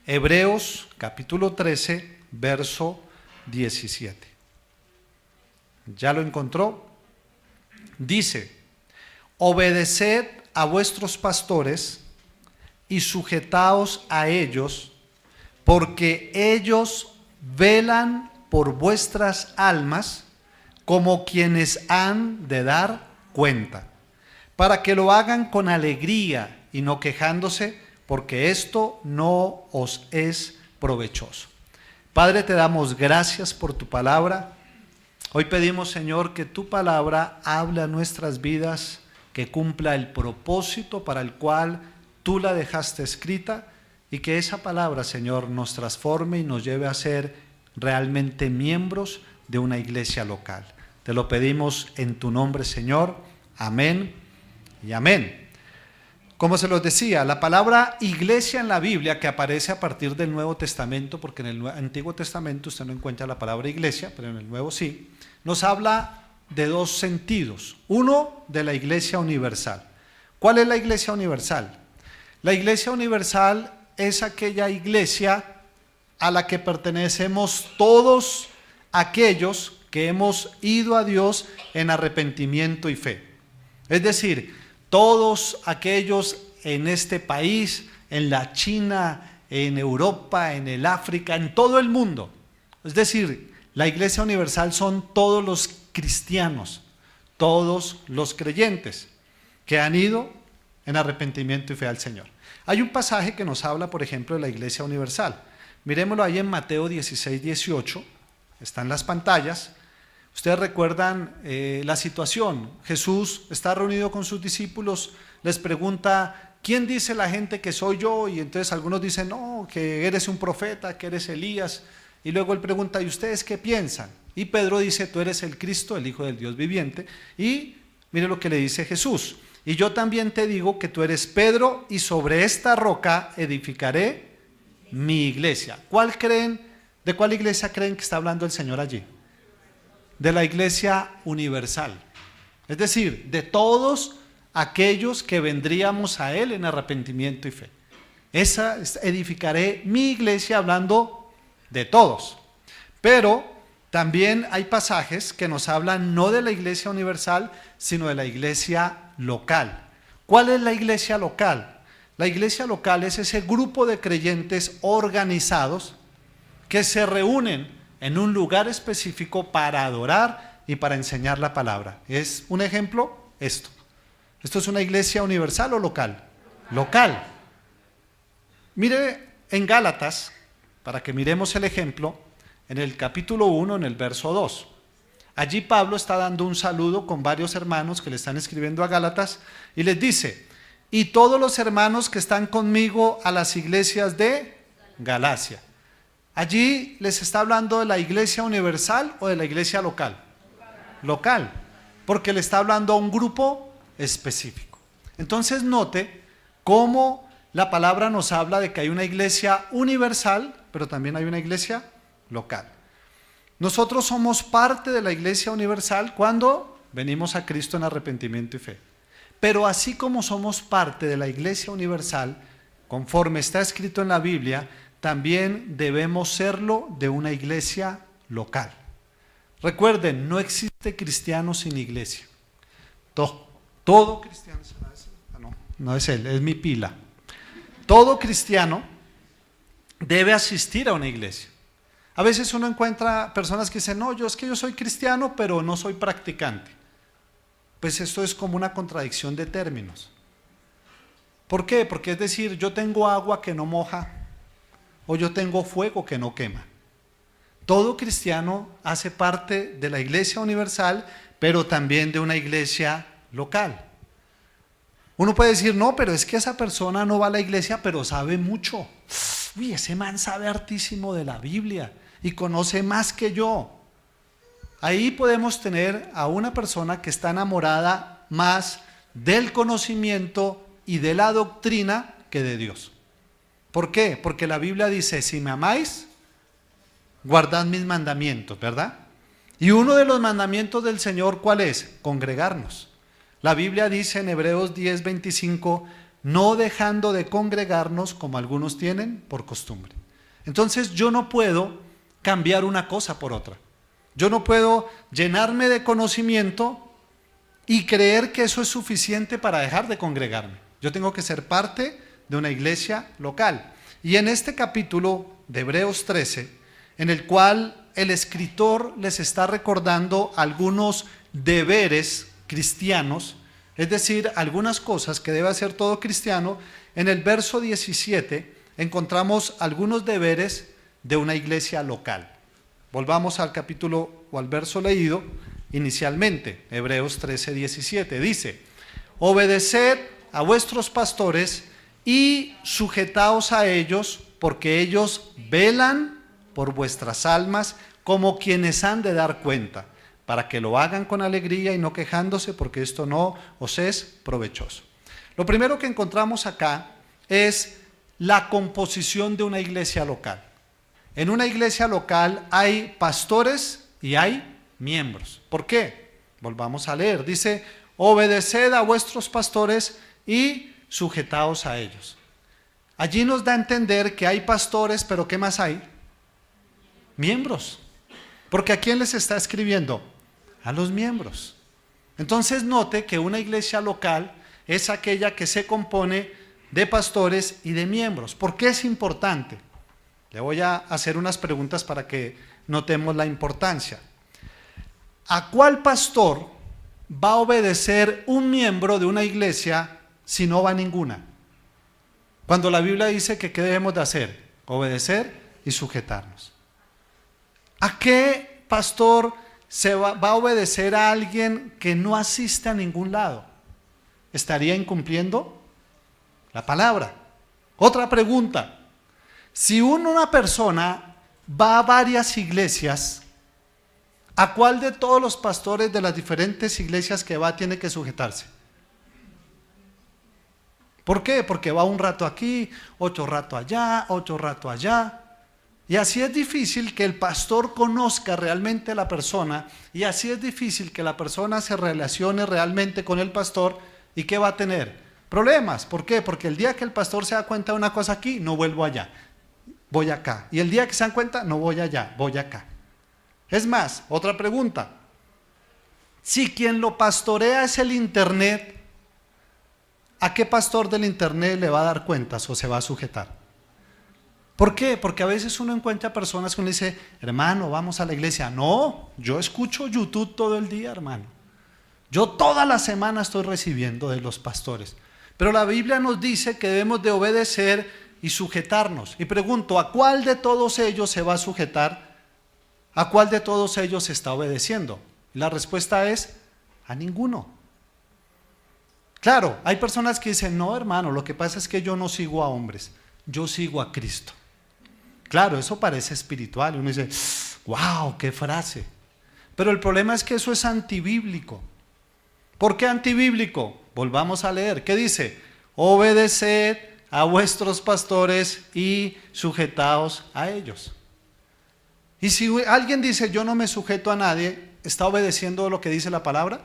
Hebreos capítulo 13, verso 17. ¿Ya lo encontró? Dice: obedeced a vuestros pastores y sujetaos a ellos, porque ellos velan por vuestras almas como quienes han de dar cuenta, para que lo hagan con alegría y no quejándose, porque esto no os es provechoso. Padre, te damos gracias por tu palabra. Hoy pedimos, Señor, que tu palabra hable a nuestras vidas, que cumpla el propósito para el cual tú la dejaste escrita, y que esa palabra, Señor, nos transforme y nos lleve a ser realmente miembros de una iglesia local. Te lo pedimos en tu nombre, Señor. Amén y amén. Como se los decía, la palabra iglesia en la Biblia, que aparece a partir del Nuevo Testamento, porque en el Antiguo Testamento usted no encuentra la palabra iglesia, pero en el Nuevo sí, nos habla de dos sentidos. Uno, de la iglesia universal. ¿Cuál es la iglesia universal? La iglesia universal es aquella iglesia a la que pertenecemos todos aquellos que hemos ido a Dios en arrepentimiento y fe. Es decir, todos aquellos en este país, en la China, en Europa, en el África, en todo el mundo. Es decir, la iglesia universal son todos los cristianos, todos los creyentes que han ido en arrepentimiento y fe al Señor. Hay un pasaje que nos habla, por ejemplo, de la iglesia universal. Miremoslo ahí en Mateo 16, 18, está en las pantallas. Ustedes recuerdan la situación. Jesús está reunido con sus discípulos, les pregunta: ¿quién dice la gente que soy yo? Y entonces algunos dicen: no, que eres un profeta, que eres Elías. Y luego él pregunta: ¿y ustedes qué piensan? Y Pedro dice: tú eres el Cristo, el Hijo del Dios viviente. Y mire lo que le dice Jesús: y yo también te digo que tú eres Pedro, y sobre esta roca edificaré mi iglesia. ¿De cuál iglesia creen que está hablando el Señor allí? De la iglesia universal. Es decir, de todos aquellos que vendríamos a Él en arrepentimiento y fe. Esa edificaré mi iglesia, hablando de todos. Pero también hay pasajes que nos hablan no de la iglesia universal, sino de la iglesia local. ¿Cuál es la iglesia local? La iglesia local es ese grupo de creyentes organizados que se reúnen en un lugar específico para adorar y para enseñar la palabra. ¿Es un ejemplo? Esto es una iglesia universal o local. Local. Mire en Gálatas, para que miremos el ejemplo, en el capítulo 1, en el verso 2. Allí Pablo está dando un saludo con varios hermanos que le están escribiendo a Gálatas y les dice: y todos los hermanos que están conmigo a las iglesias de Galacia. Allí les está hablando de la iglesia universal o de la iglesia local. Local, porque le está hablando a un grupo específico. Entonces note cómo la palabra nos habla de que hay una iglesia universal, pero también hay una iglesia local. Nosotros somos parte de la iglesia universal cuando venimos a Cristo en arrepentimiento y fe. Pero así como somos parte de la iglesia universal, conforme está escrito en la Biblia, también debemos serlo de una iglesia local. Recuerden, no existe cristiano sin iglesia. Todo cristiano, no es él, es mi pila. Todo cristiano debe asistir a una iglesia. A veces uno encuentra personas que dicen: no, yo soy cristiano, pero no soy practicante. Pues esto es como una contradicción de términos. ¿Por qué? Porque es decir, yo tengo agua que no moja, o yo tengo fuego que no quema. Todo cristiano hace parte de la iglesia universal, pero también de una iglesia local. Uno puede decir: no, pero es que esa persona no va a la iglesia, pero sabe mucho. Uy, ese man sabe hartísimo de la Biblia y conoce más que yo. Ahí podemos tener a una persona que está enamorada más del conocimiento y de la doctrina que de Dios. ¿Por qué? Porque la Biblia dice: si me amáis, guardad mis mandamientos, ¿verdad? Y uno de los mandamientos del Señor, ¿cuál es? Congregarnos. La Biblia dice en Hebreos 10:25: no dejando de congregarnos como algunos tienen por costumbre. Entonces yo no puedo cambiar una cosa por otra. Yo no puedo llenarme de conocimiento y creer que eso es suficiente para dejar de congregarme. Yo tengo que ser parte de una iglesia local. Y en este capítulo de Hebreos 13, en el cual el escritor les está recordando algunos deberes cristianos, es decir, algunas cosas que debe hacer todo cristiano, en el verso 17 encontramos algunos deberes de una iglesia local. Volvamos al capítulo o al verso leído inicialmente, Hebreos 13, 17. Dice: obedeced a vuestros pastores y sujetaos a ellos, porque ellos velan por vuestras almas como quienes han de dar cuenta, para que lo hagan con alegría y no quejándose, porque esto no os es provechoso. Lo primero que encontramos acá es la composición de una iglesia local. En una iglesia local hay pastores y hay miembros. ¿Por qué? Volvamos a leer. Dice: obedeced a vuestros pastores y sujetaos a ellos. Allí nos da a entender que hay pastores, pero ¿qué más hay? Miembros. Porque ¿a quién les está escribiendo? A los miembros. Entonces note que una iglesia local es aquella que se compone de pastores y de miembros. ¿Por qué es importante? Le voy a hacer unas preguntas para que notemos la importancia. ¿A cuál pastor va a obedecer un miembro de una iglesia si no va a ninguna? Cuando la Biblia dice que ¿qué debemos de hacer? Obedecer y sujetarnos. ¿A qué pastor va a obedecer a alguien que no asiste a ningún lado? ¿Estaría incumpliendo la palabra? Otra pregunta: si una persona va a varias iglesias, ¿a cuál de todos los pastores de las diferentes iglesias que va tiene que sujetarse? ¿Por qué? Porque va un rato aquí, otro rato allá, otro rato allá. Y así es difícil que el pastor conozca realmente a la persona, y así es difícil que la persona se relacione realmente con el pastor. ¿Y qué va a tener? Problemas. ¿Por qué? Porque el día que el pastor se da cuenta de una cosa aquí, no vuelvo allá, voy acá. Y el día que se dan cuenta, no voy allá, voy acá. Es más, otra pregunta: si quien lo pastorea es el internet, ¿a qué pastor del internet le va a dar cuentas o se va a sujetar? ¿Por qué? Porque a veces uno encuentra personas que uno dice: hermano, vamos a la iglesia. No, yo escucho YouTube todo el día, hermano. Yo toda la semana estoy recibiendo de los pastores. Pero la Biblia nos dice que debemos de obedecer y sujetarnos. Y pregunto: ¿a cuál de todos ellos se va a sujetar? ¿A cuál de todos ellos se está obedeciendo? Y la respuesta es: a ninguno. Claro, hay personas que dicen: no, hermano, lo que pasa es que yo no sigo a hombres, yo sigo a Cristo. Claro, eso parece espiritual. Uno dice: wow, qué frase. Pero el problema es que eso es antibíblico. ¿Por qué antibíblico? Volvamos a leer. ¿Qué dice? Obedeced a vuestros pastores y sujetaos a ellos. Y si alguien dice: yo no me sujeto a nadie, ¿está obedeciendo lo que dice la palabra?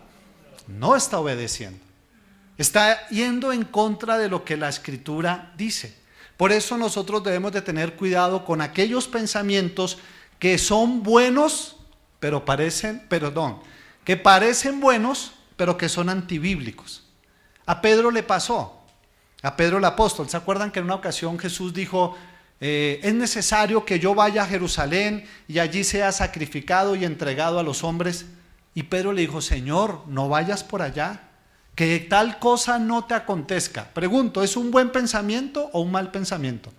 No está obedeciendo. Está yendo en contra de lo que la Escritura dice. Por eso nosotros debemos de tener cuidado con aquellos pensamientos que son buenos, que parecen buenos, pero que son antibíblicos. A Pedro le pasó, a Pedro el apóstol. ¿Se acuerdan que en una ocasión Jesús dijo: es necesario que yo vaya a Jerusalén y allí sea sacrificado y entregado a los hombres? Y Pedro le dijo: Señor, no vayas por allá, que tal cosa no te acontezca. Pregunto, ¿es un buen pensamiento o un mal pensamiento?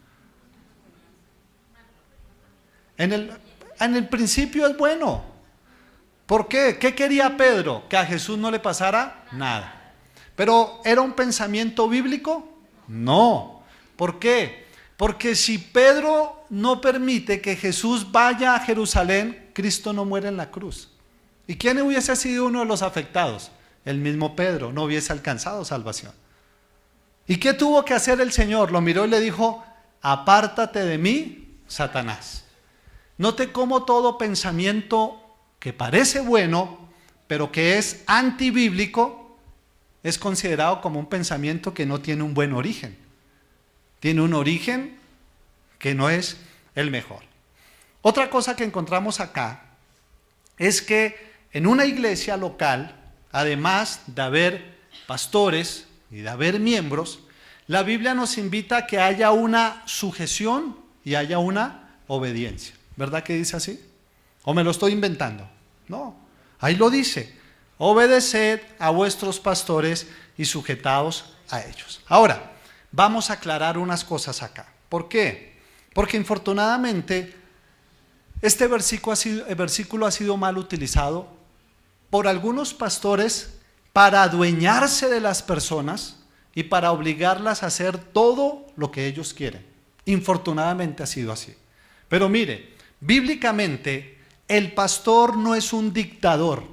En el principio es bueno. ¿Por qué? ¿Qué quería Pedro? ¿Que a Jesús no le pasara nada? ¿Pero era un pensamiento bíblico? No. ¿Por qué? Porque si Pedro no permite que Jesús vaya a Jerusalén, Cristo no muere en la cruz. ¿Y quién hubiese sido uno de los afectados? El mismo Pedro. No hubiese alcanzado salvación. ¿Y qué tuvo que hacer el Señor? Lo miró y le dijo: apártate de mí, Satanás. Note cómo todo pensamiento que parece bueno, pero que es antibíblico, es considerado como un pensamiento que no tiene un buen origen. Tiene un origen que no es el mejor. Otra cosa que encontramos acá es que en una iglesia local, además de haber pastores y de haber miembros, la Biblia nos invita a que haya una sujeción y haya una obediencia. ¿Verdad que dice así? ¿O me lo estoy inventando? No, ahí lo dice. Obedeced a vuestros pastores y sujetaos a ellos. Ahora, vamos a aclarar unas cosas acá. ¿Por qué? Porque infortunadamente este versículo ha sido mal utilizado por algunos pastores para adueñarse de las personas y para obligarlas a hacer todo lo que ellos quieren. Infortunadamente ha sido así. Pero mire, bíblicamente el pastor no es un dictador.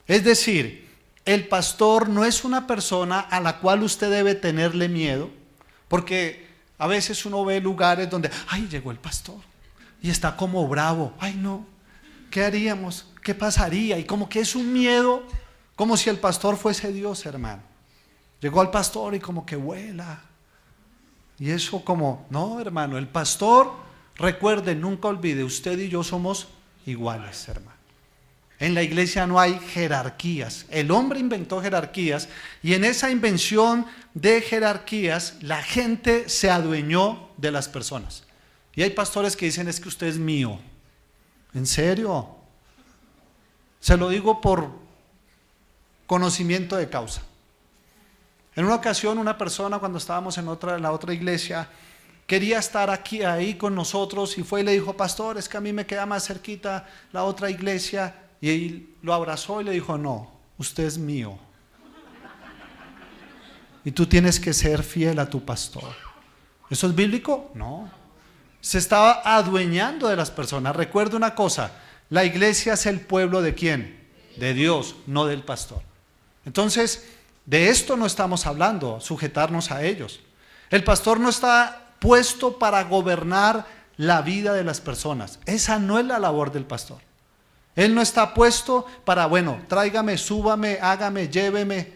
Es decir, el pastor no es una persona a la cual usted debe tenerle miedo, porque a veces uno ve lugares donde, ay, llegó el pastor y está como bravo, ay no, ¿qué haríamos? ¿Qué pasaría? Y como que es un miedo, como si el pastor fuese Dios, hermano. Llegó el pastor y como que vuela. Y eso como, no, hermano, el pastor, recuerde, nunca olvide, usted y yo somos iguales, hermano. En la iglesia no hay jerarquías. El hombre inventó jerarquías y en esa invención de jerarquías la gente se adueñó de las personas. Y hay pastores que dicen, es que usted es mío. ¿En serio? Se lo digo por conocimiento de causa. En una ocasión una persona, cuando estábamos en la otra iglesia, quería estar ahí con nosotros y fue y le dijo, pastor, es que a mí me queda más cerquita la otra iglesia. Y él lo abrazó y le dijo, no, usted es mío. Y tú tienes que ser fiel a tu pastor. ¿Eso es bíblico? No. Se estaba adueñando de las personas. Recuerda una cosa, la iglesia es el pueblo ¿de quién? De Dios, no del pastor. Entonces, de esto no estamos hablando, sujetarnos a ellos. El pastor no está puesto para gobernar la vida de las personas. Esa no es la labor del pastor. Él no está puesto para, bueno, tráigame, súbame, hágame, lléveme.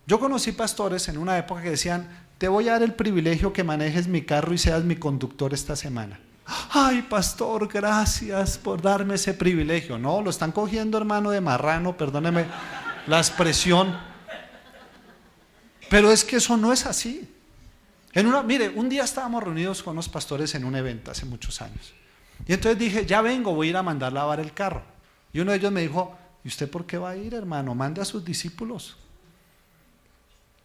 Yo conocí pastores en una época que decían, te voy a dar el privilegio que manejes mi carro y seas mi conductor esta semana. Ay, pastor, gracias por darme ese privilegio. No, lo están cogiendo, hermano, de marrano, perdóneme la expresión. Pero es que eso no es así. Mire, un día estábamos reunidos con unos pastores en un evento hace muchos años. Y entonces dije, ya vengo, voy a ir a mandar lavar el carro. Y uno de ellos me dijo, ¿y usted por qué va a ir, hermano? Mande a sus discípulos.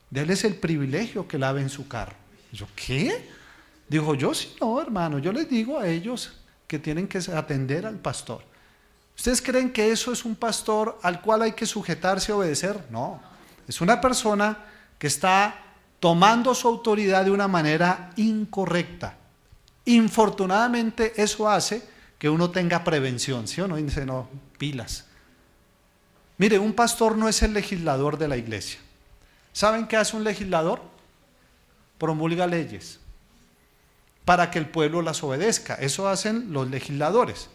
Déles el privilegio que laven su carro. Y yo, ¿qué? Dijo, yo sí, no, hermano, yo les digo a ellos que tienen que atender al pastor. ¿Ustedes creen que eso es un pastor al cual hay que sujetarse y obedecer? No, es una persona que está tomando su autoridad de una manera incorrecta. Infortunadamente eso hace que uno tenga prevención, ¿sí o no? Y dice, no, pilas. Mire, un pastor no es el legislador de la iglesia. ¿Saben qué hace un legislador? Promulga leyes para que el pueblo las obedezca. Eso hacen los legisladores.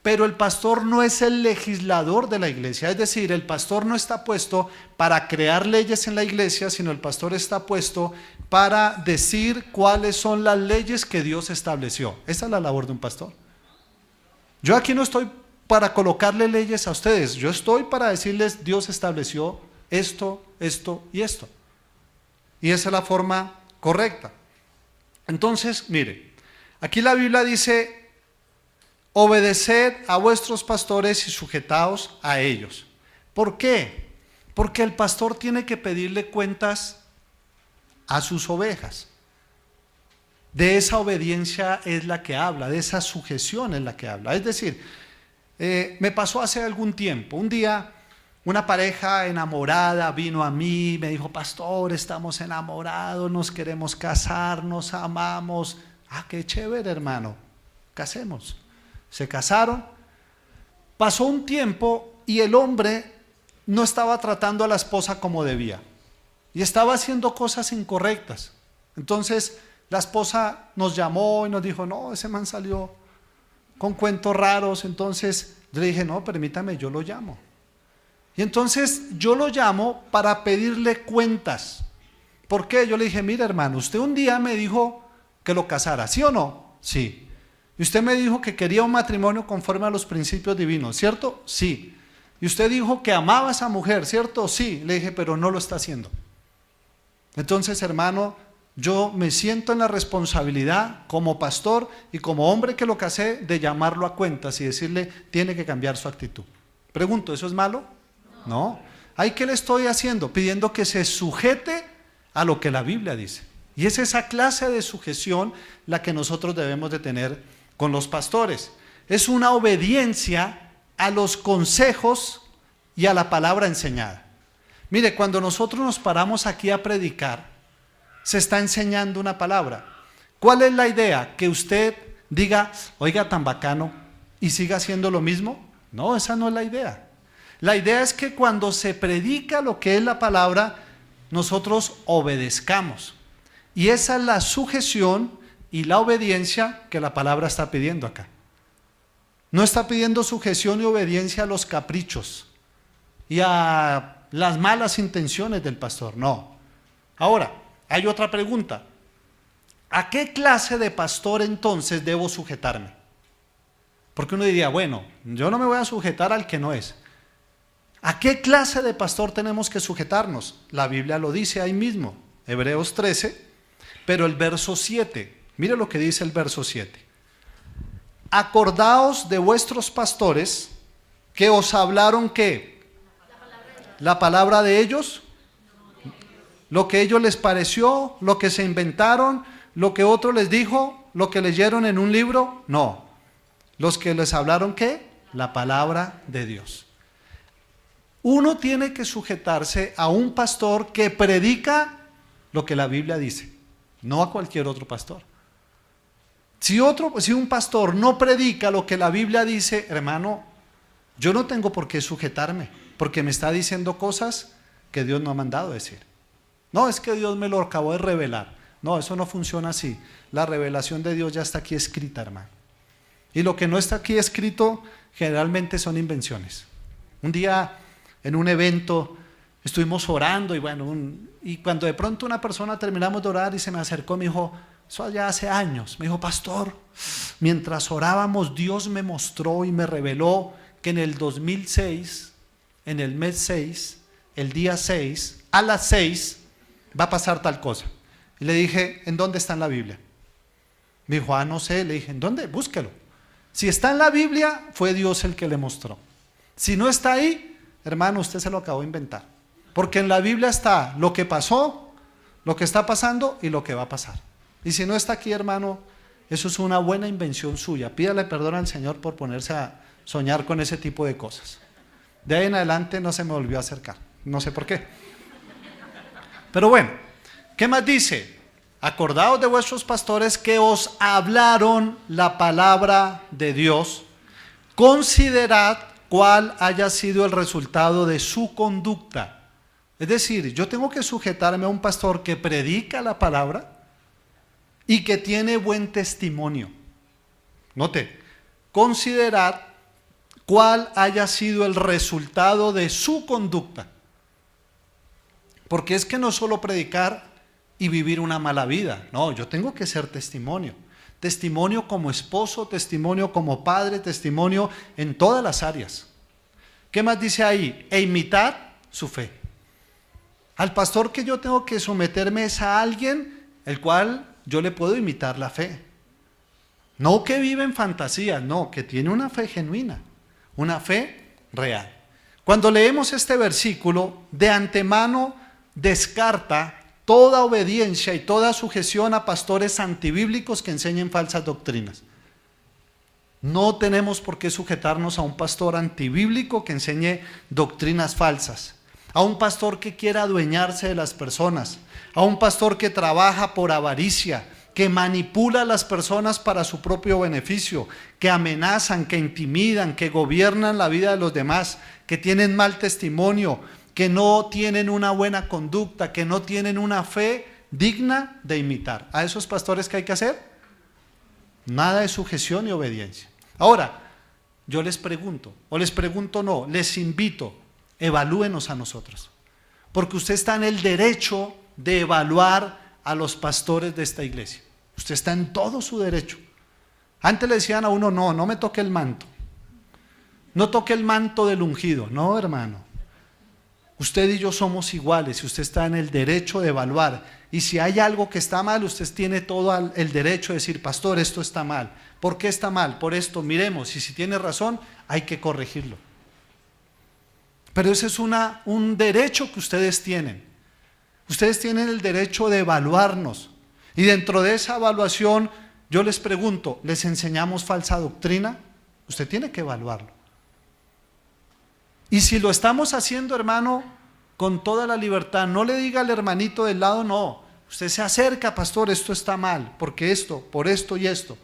Pero el pastor no es el legislador de la iglesia. Es decir, el pastor no está puesto para crear leyes en la iglesia, sino el pastor está puesto para decir cuáles son las leyes que Dios estableció. Esa es la labor de un pastor. Yo aquí no estoy para colocarle leyes a ustedes. Yo estoy para decirles, Dios estableció esto, esto y esto. Y esa es la forma correcta. Entonces, mire, aquí la Biblia dice, obedeced a vuestros pastores y sujetaos a ellos. ¿Por qué? Porque el pastor tiene que pedirle cuentas a sus ovejas. De esa obediencia es la que habla, de esa sujeción es la que habla. Es decir, me pasó hace algún tiempo, un día una pareja enamorada vino a mí, me dijo, pastor, estamos enamorados, nos queremos casar, nos amamos. Ah, qué chévere, hermano, casemos. Se casaron, pasó un tiempo y el hombre no estaba tratando a la esposa como debía y estaba haciendo cosas incorrectas. Entonces la esposa nos llamó y nos dijo, no, ese man salió con cuentos raros. Entonces yo le dije, no, permítame, yo lo llamo. Y entonces yo lo llamo para pedirle cuentas. ¿Por qué? Yo le dije, mire hermano, usted un día me dijo que lo casara, ¿sí o no? Sí. Y usted me dijo que quería un matrimonio conforme a los principios divinos, ¿cierto? Sí. Y usted dijo que amaba a esa mujer, ¿cierto? Sí. Le dije, pero no lo está haciendo. Entonces, hermano, yo me siento en la responsabilidad como pastor y como hombre que lo casé de llamarlo a cuentas y decirle, tiene que cambiar su actitud. Pregunto, ¿eso es malo? No. ¿Ahí qué le estoy haciendo? Pidiendo que se sujete a lo que la Biblia dice. Y es esa clase de sujeción la que nosotros debemos de tener con los pastores. Es una obediencia a los consejos y a la palabra enseñada. Mire, cuando nosotros nos paramos aquí a predicar, se está enseñando una palabra. ¿Cuál es la idea? Que usted diga, oiga, tan bacano, y siga haciendo lo mismo. No, esa no es la idea. La idea es que cuando se predica lo que es la palabra, nosotros obedezcamos. Y esa es la sujeción y la obediencia que la palabra está pidiendo acá. No está pidiendo sujeción y obediencia a los caprichos y a las malas intenciones del pastor, no. Ahora, hay otra pregunta. ¿A qué clase de pastor entonces debo sujetarme? Porque uno diría, bueno, yo no me voy a sujetar al que no es. ¿A qué clase de pastor tenemos que sujetarnos? La Biblia lo dice ahí mismo, Hebreos 13, pero el verso 7, mire lo que dice el verso 7. Acordaos de vuestros pastores que os hablaron ¿qué? La palabra de ellos, lo que a ellos les pareció, lo que se inventaron, lo que otro les dijo, lo que leyeron en un libro, no. Los que les hablaron ¿qué? La palabra de Dios. Uno tiene que sujetarse a un pastor que predica lo que la Biblia dice, no a cualquier otro pastor. Si un pastor no predica lo que la Biblia dice, hermano, yo no tengo por qué sujetarme, porque me está diciendo cosas que Dios no ha mandado decir. No, es que Dios me lo acabó de revelar. No, eso no funciona así. La revelación de Dios ya está aquí escrita, hermano. Y lo que no está aquí escrito generalmente son invenciones. Un día en un evento estuvimos orando y cuando de pronto una persona terminamos de orar y se me acercó, me dijo, eso ya hace años, me dijo, pastor, mientras orábamos Dios me mostró y me reveló que en el 2006, en el mes 6, el día 6, a las 6 va a pasar tal cosa. Y le dije, ¿en dónde está en la Biblia? Me dijo, no sé. Le dije, ¿en dónde? Búsquelo. Si está en la Biblia, fue Dios el que le mostró. Si no está ahí, hermano, usted se lo acabó de inventar. Porque en la Biblia está lo que pasó, lo que está pasando y lo que va a pasar. Y si no está aquí, hermano, eso es una buena invención suya. Pídale perdón al Señor por ponerse a soñar con ese tipo de cosas. De ahí en adelante no se me volvió a acercar. No sé por qué. Pero bueno, ¿qué más dice? Acordaos de vuestros pastores que os hablaron la palabra de Dios. Considerad cuál haya sido el resultado de su conducta. Es decir, yo tengo que sujetarme a un pastor que predica la palabra y que tiene buen testimonio. Note, considerad cuál haya sido el resultado de su conducta. Porque es que no solo predicar y vivir una mala vida, no, yo tengo que ser testimonio. Testimonio como esposo, testimonio como padre, testimonio en todas las áreas. ¿Qué más dice ahí? E imitar su fe. Al pastor que yo tengo que someterme es a alguien el cual yo le puedo imitar la fe. No que vive en fantasía, no, que tiene una fe genuina, una fe real. Cuando leemos este versículo, de antemano descarta toda obediencia y toda sujeción a pastores antibíblicos que enseñen falsas doctrinas. No tenemos por qué sujetarnos a un pastor antibíblico que enseñe doctrinas falsas, a un pastor que quiera adueñarse de las personas, a un pastor que trabaja por avaricia, que manipula a las personas para su propio beneficio, que amenazan, que intimidan, que gobiernan la vida de los demás, que tienen mal testimonio, que no tienen una buena conducta, que no tienen una fe digna de imitar. ¿A esos pastores qué hay que hacer? Nada de sujeción y obediencia. Ahora, yo les pregunto, o les pregunto no, les invito evalúenos a nosotros, porque usted está en el derecho de evaluar a los pastores de esta iglesia. Usted está en todo su derecho. Antes le decían a uno, no me toque el manto, no toque el manto del ungido. No, hermano, usted y yo somos iguales y usted está en el derecho de evaluar. Y si hay algo que está mal, usted tiene todo el derecho de decir, pastor, esto está mal. ¿Por qué está mal? Por esto, miremos, y si tiene razón, hay que corregirlo. Pero ese es un derecho que ustedes tienen. Ustedes tienen el derecho de evaluarnos. Y dentro de esa evaluación, yo les pregunto, ¿les enseñamos falsa doctrina? Usted tiene que evaluarlo. Y si lo estamos haciendo, hermano, con toda la libertad, no le diga al hermanito del lado, no. Usted se acerca, pastor, esto está mal, porque esto, por esto y esto.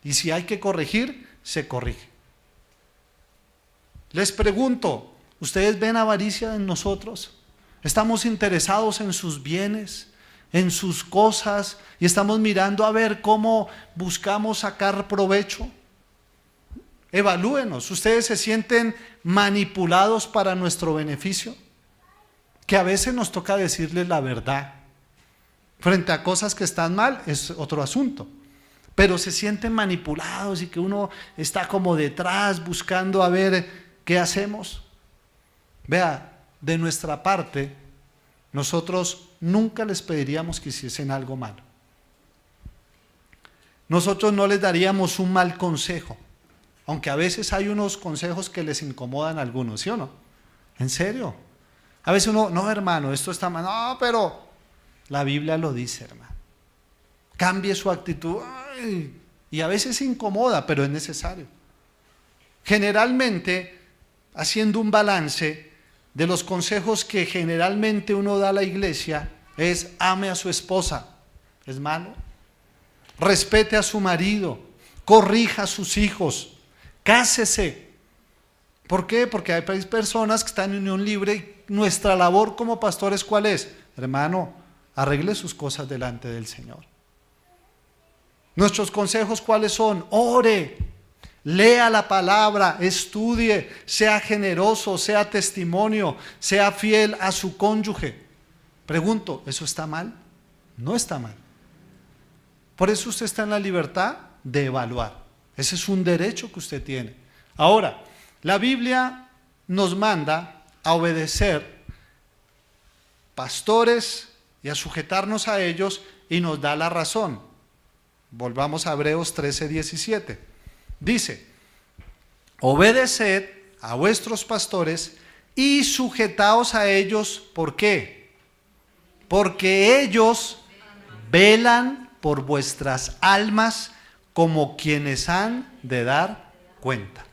Y si hay que corregir, se corrige. Les pregunto, ¿ustedes ven avaricia en nosotros? ¿Estamos interesados en sus bienes, en sus cosas, y estamos mirando a ver cómo buscamos sacar provecho? Evalúenos. ¿Ustedes se sienten manipulados para nuestro beneficio? Que a veces nos toca decirles la verdad. Frente a cosas que están mal es otro asunto. Pero se sienten manipulados y que uno está como detrás buscando a ver qué hacemos. Vea, de nuestra parte, nosotros nunca les pediríamos que hiciesen algo malo. Nosotros no les daríamos un mal consejo, aunque a veces hay unos consejos que les incomodan a algunos, ¿sí o no? ¿En serio? A veces uno, no hermano, esto está mal, no, pero la Biblia lo dice, hermano. Cambie su actitud. Ay, y a veces incomoda, pero es necesario. Generalmente, haciendo un balance de los consejos que generalmente uno da a la iglesia, es ame a su esposa. ¿Es malo? Respete a su marido, corrija a sus hijos, cásese. ¿Por qué? Porque hay personas que están en unión libre y nuestra labor como pastores, ¿cuál es? Hermano, arregle sus cosas delante del Señor. Nuestros consejos, ¿cuáles son? Ore, lea la palabra, estudie, sea generoso, sea testimonio, sea fiel a su cónyuge. Pregunto, ¿eso está mal? No está mal. Por eso usted está en la libertad de evaluar. Ese es un derecho que usted tiene. Ahora, la Biblia nos manda a obedecer pastores y a sujetarnos a ellos, y nos da la razón. Volvamos a Hebreos 13:17. Dice, obedeced a vuestros pastores y sujetaos a ellos. ¿Por qué? Porque ellos velan por vuestras almas como quienes han de dar cuenta.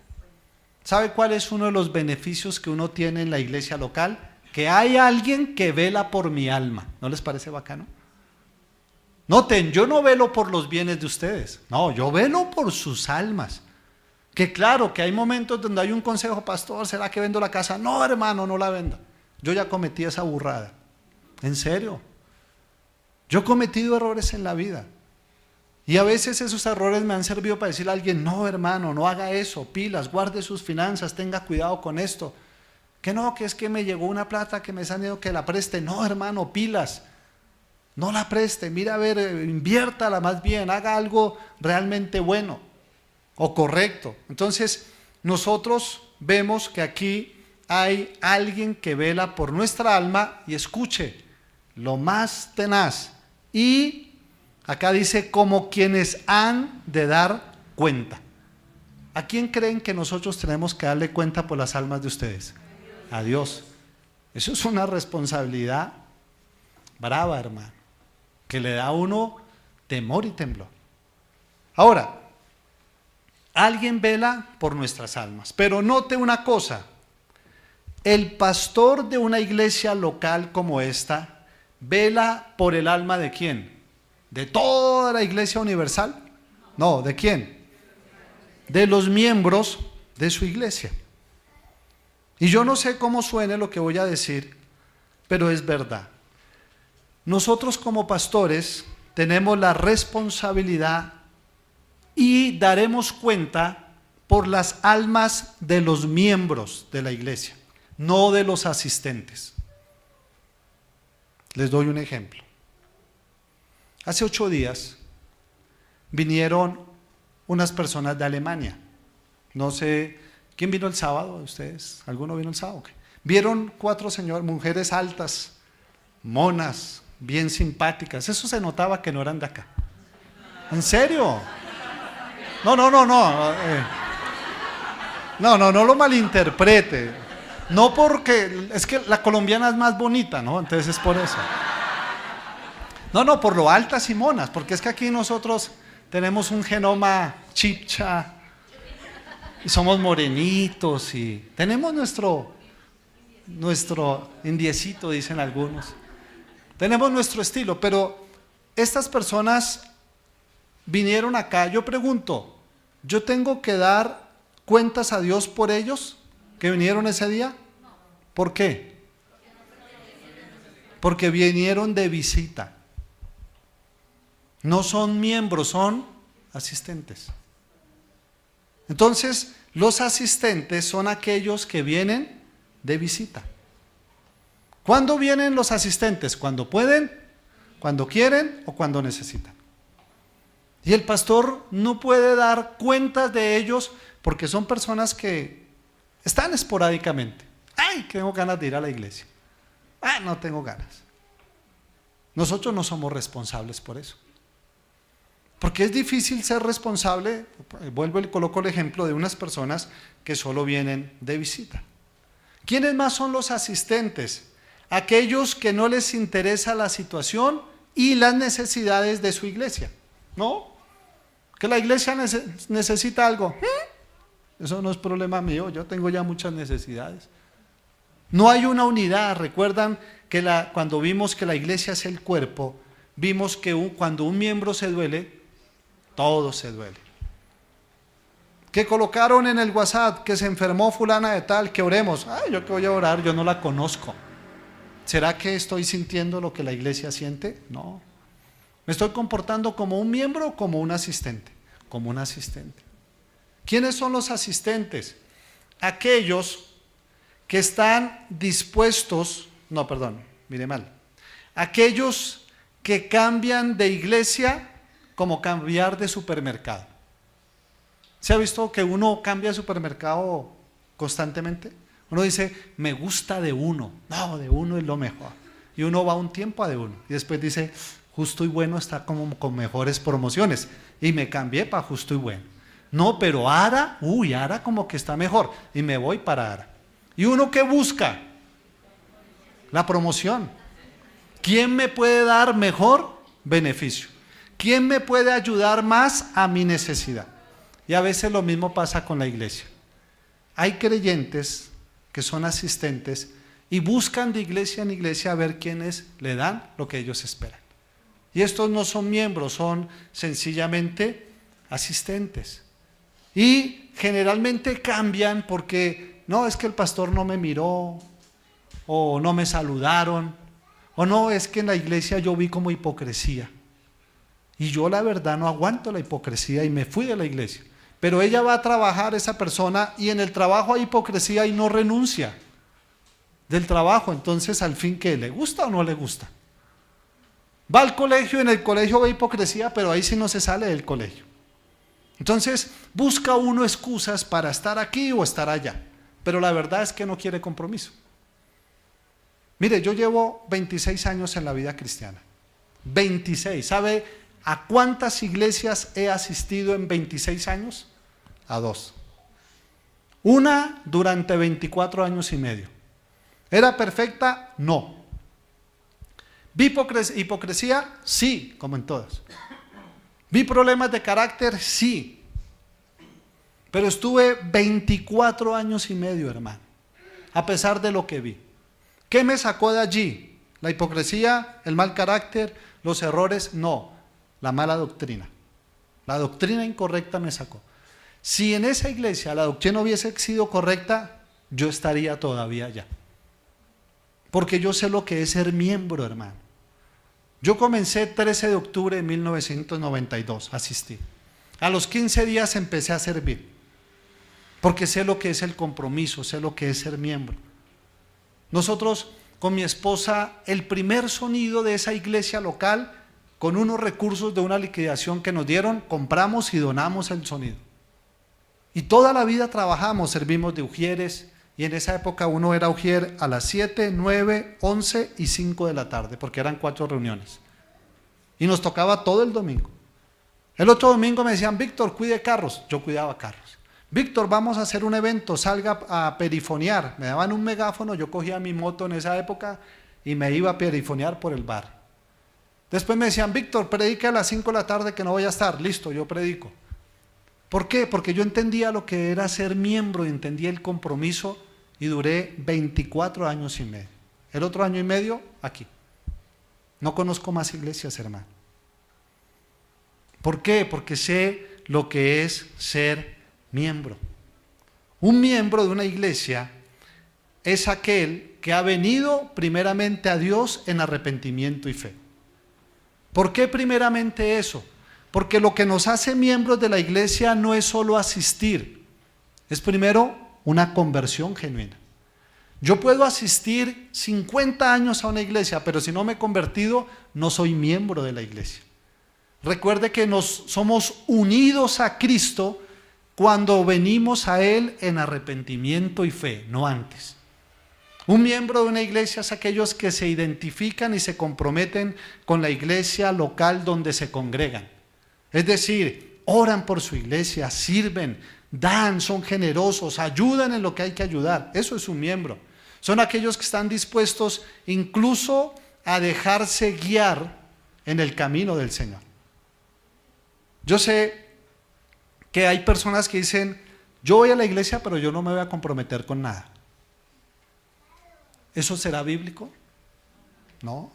¿Sabe cuál es uno de los beneficios que uno tiene en la iglesia local? Que hay alguien que vela por mi alma. ¿No les parece bacano? Noten, yo no velo por los bienes de ustedes. No, yo velo por sus almas. Que claro, que hay momentos donde hay un consejo, pastor, ¿será que vendo la casa? No, hermano, no la venda. Yo ya cometí esa burrada. En serio. Yo he cometido errores en la vida. Y a veces esos errores me han servido para decirle a alguien, no hermano, no haga eso, pilas, guarde sus finanzas, tenga cuidado con esto. Que no, que es que me llegó una plata que me están diciendo que la preste. No hermano, pilas, no la preste, mira a ver, inviértala más bien, haga algo realmente bueno o correcto. Entonces nosotros vemos que aquí hay alguien que vela por nuestra alma, y escuche, lo más tenaz, y acá dice como quienes han de dar cuenta. ¿A quién creen que nosotros tenemos que darle cuenta por las almas de ustedes? A Dios. Eso es una responsabilidad brava, hermano, que le da a uno temor y temblor. Ahora, alguien vela por nuestras almas, pero note una cosa, el pastor de una iglesia local como esta vela por el alma ¿de quién? ¿De toda la iglesia universal? No, ¿de quién? De los miembros de su iglesia. Y yo no sé cómo suene lo que voy a decir, pero es verdad. Nosotros como pastores tenemos la responsabilidad y daremos cuenta por las almas de los miembros de la iglesia. no de los asistentes. Les doy un ejemplo. Hace 8 días vinieron unas personas de Alemania. No sé, ¿quién vino el sábado de ustedes? ¿Alguno vino el sábado? Vieron 4 mujeres altas, monas, bien simpáticas. Eso se notaba que no eran de acá. ¿En serio? No. No lo malinterprete. No porque, es que la colombiana es más bonita, ¿no? Entonces es por eso. No, por lo altas y monas, porque es que aquí nosotros tenemos un genoma chipcha, y somos morenitos, y tenemos nuestro indiecito, dicen algunos. Tenemos nuestro estilo, pero estas personas vinieron acá. Yo pregunto, ¿yo tengo que dar cuentas a Dios por ellos que vinieron ese día? ¿Por qué? Porque vinieron de visita. No son miembros, son asistentes. Entonces, los asistentes son aquellos que vienen de visita. ¿Cuándo vienen los asistentes? ¿Cuando pueden, cuando quieren o cuando necesitan? Y el pastor no puede dar cuentas de ellos porque son personas que están esporádicamente. ¡Ay, que tengo ganas de ir a la iglesia! ¡Ah, no tengo ganas! Nosotros no somos responsables por eso. Porque es difícil ser responsable. Vuelvo y coloco el ejemplo de unas personas que solo vienen de visita. ¿Quiénes más son los asistentes? Aquellos que no les interesa la situación y las necesidades de su iglesia. ¿No? Que la iglesia necesita algo. Eso no es problema mío, yo tengo ya muchas necesidades. No hay una unidad. Recuerdan que cuando vimos que la iglesia es el cuerpo, vimos que cuando un miembro se duele, todo se duele. Que colocaron en el WhatsApp que se enfermó fulana de tal, que oremos. Ay, yo que voy a orar, yo no la conozco. ¿Será que estoy sintiendo lo que la iglesia siente? No. ¿Me estoy comportando como un miembro o como un asistente? Como un asistente. ¿Quiénes son los asistentes? Aquellos que están dispuestos, aquellos que cambian de iglesia como cambiar de supermercado. ¿Se ha visto que uno cambia de supermercado constantemente? Uno dice, me gusta de uno. No, de uno es lo mejor. Y uno va un tiempo a de uno. Y después dice, Justo y Bueno está como con mejores promociones. Y me cambié para Justo y Bueno. No, pero Ara, Ara como que está mejor. Y me voy para Ara. ¿Y uno qué busca? La promoción. ¿Quién me puede dar mejor beneficio? ¿Quién me puede ayudar más a mi necesidad? Y a veces lo mismo pasa con la iglesia. Hay creyentes que son asistentes y buscan de iglesia en iglesia a ver quiénes le dan lo que ellos esperan. Y estos no son miembros, son sencillamente asistentes. Y generalmente cambian porque, no, es que el pastor no me miró, o no me saludaron, o no, es que en la iglesia yo vi como hipocresía. Y yo la verdad no aguanto la hipocresía y me fui de la iglesia. Pero ella va a trabajar, esa persona, y en el trabajo hay hipocresía y no renuncia del trabajo. Entonces, al fin, ¿qué? ¿Le gusta o no le gusta? Va al colegio, en el colegio ve hipocresía, pero ahí sí no se sale del colegio. Entonces, busca uno excusas para estar aquí o estar allá. Pero la verdad es que no quiere compromiso. Mire, yo llevo 26 años en la vida cristiana. 26. ¿Sabe a cuántas iglesias he asistido en 26 años? A 2. Una durante 24 años y medio. ¿Era perfecta? No. ¿Vi hipocresía? Sí, como en todas. ¿Vi problemas de carácter? Sí. Pero estuve 24 años y medio, hermano, a pesar de lo que vi. ¿Qué me sacó de allí? ¿La hipocresía? ¿El mal carácter? ¿Los errores? No, la mala doctrina. La doctrina incorrecta me sacó. Si en esa iglesia la doctrina hubiese sido correcta, yo estaría todavía allá. Porque yo sé lo que es ser miembro, hermano. Yo comencé 13 de octubre de 1992, asistí. A los 15 días empecé a servir. Porque sé lo que es el compromiso, sé lo que es ser miembro. Nosotros con mi esposa, el primer sonido de esa iglesia local, con unos recursos de una liquidación que nos dieron, compramos y donamos el sonido. Y toda la vida trabajamos, servimos de ujieres, y en esa época uno era ujier a las 7, 9, 11 y 5 de la tarde, porque eran 4 reuniones. Y nos tocaba todo el domingo. El otro domingo me decían, Víctor, cuide carros. Yo cuidaba carros. Víctor, vamos a hacer un evento, salga a perifonear. Me daban un megáfono, yo cogía mi moto en esa época y me iba a perifonear por el bar. Después me decían, Víctor, predique a las 5 de la tarde que no voy a estar. Listo, yo predico. ¿Por qué? Porque yo entendía lo que era ser miembro y entendía el compromiso y duré 24 años y medio. El otro año y medio, aquí. No conozco más iglesias, hermano. ¿Por qué? Porque sé lo que es ser miembro. Un miembro de una iglesia es aquel que ha venido primeramente a Dios en arrepentimiento y fe. ¿Por qué primeramente eso? Porque lo que nos hace miembros de la iglesia no es solo asistir, es primero una conversión genuina. Yo puedo asistir 50 años a una iglesia, pero si no me he convertido, no soy miembro de la iglesia. Recuerde que somos unidos a Cristo cuando venimos a Él en arrepentimiento y fe, no antes. Un miembro de una iglesia es aquellos que se identifican y se comprometen con la iglesia local donde se congregan. Es decir, oran por su iglesia, sirven, dan, son generosos, ayudan en lo que hay que ayudar. Eso es un miembro. Son aquellos que están dispuestos incluso a dejarse guiar en el camino del Señor. Yo sé que hay personas que dicen, yo voy a la iglesia, pero yo no me voy a comprometer con nada. ¿Eso será bíblico? No.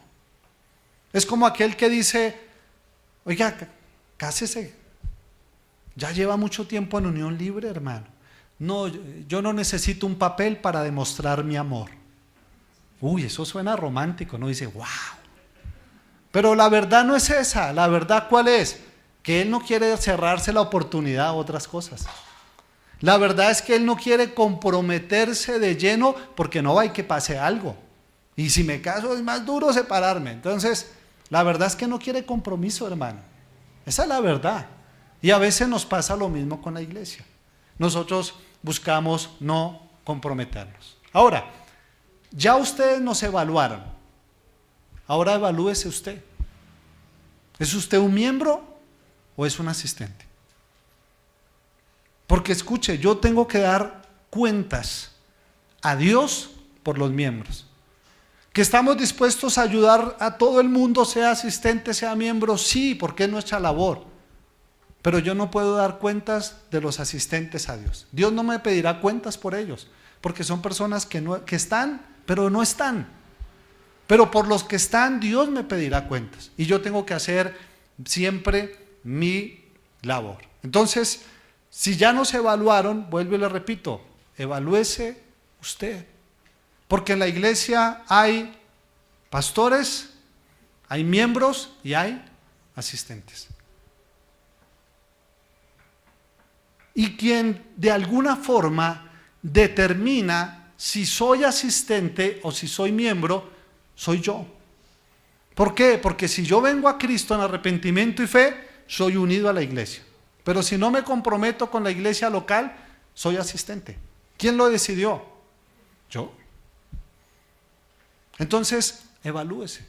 Es como aquel que dice, oiga, cásese. Ya lleva mucho tiempo en unión libre, hermano. No, yo no necesito un papel para demostrar mi amor. Uy, eso suena romántico, ¿no? Dice, wow. Pero la verdad no es esa. La verdad, ¿cuál es? Que él no quiere cerrarse la oportunidad a otras cosas. La verdad es que él no quiere comprometerse de lleno porque no hay que pase algo. Y si me caso es más duro separarme. Entonces, la verdad es que no quiere compromiso, hermano. Esa es la verdad. Y a veces nos pasa lo mismo con la iglesia. Nosotros buscamos no comprometernos. Ahora, ya ustedes nos evaluaron. Ahora evalúese usted. ¿Es usted un miembro o es un asistente? Porque escuche, yo tengo que dar cuentas a Dios por los miembros. Que estamos dispuestos a ayudar a todo el mundo, sea asistente, sea miembro, sí, porque es nuestra labor. Pero yo no puedo dar cuentas de los asistentes a Dios. Dios no me pedirá cuentas por ellos, porque son personas que están, pero no están. Pero por los que están, Dios me pedirá cuentas. Y yo tengo que hacer siempre mi labor. Entonces, si ya nos evaluaron, vuelvo y le repito, evalúese usted. Porque en la iglesia hay pastores, hay miembros y hay asistentes. Y quien de alguna forma determina si soy asistente o si soy miembro, soy yo. ¿Por qué? Porque si yo vengo a Cristo en arrepentimiento y fe, soy unido a la iglesia. Pero si no me comprometo con la iglesia local, soy asistente. ¿Quién lo decidió? Yo. Entonces, evalúese.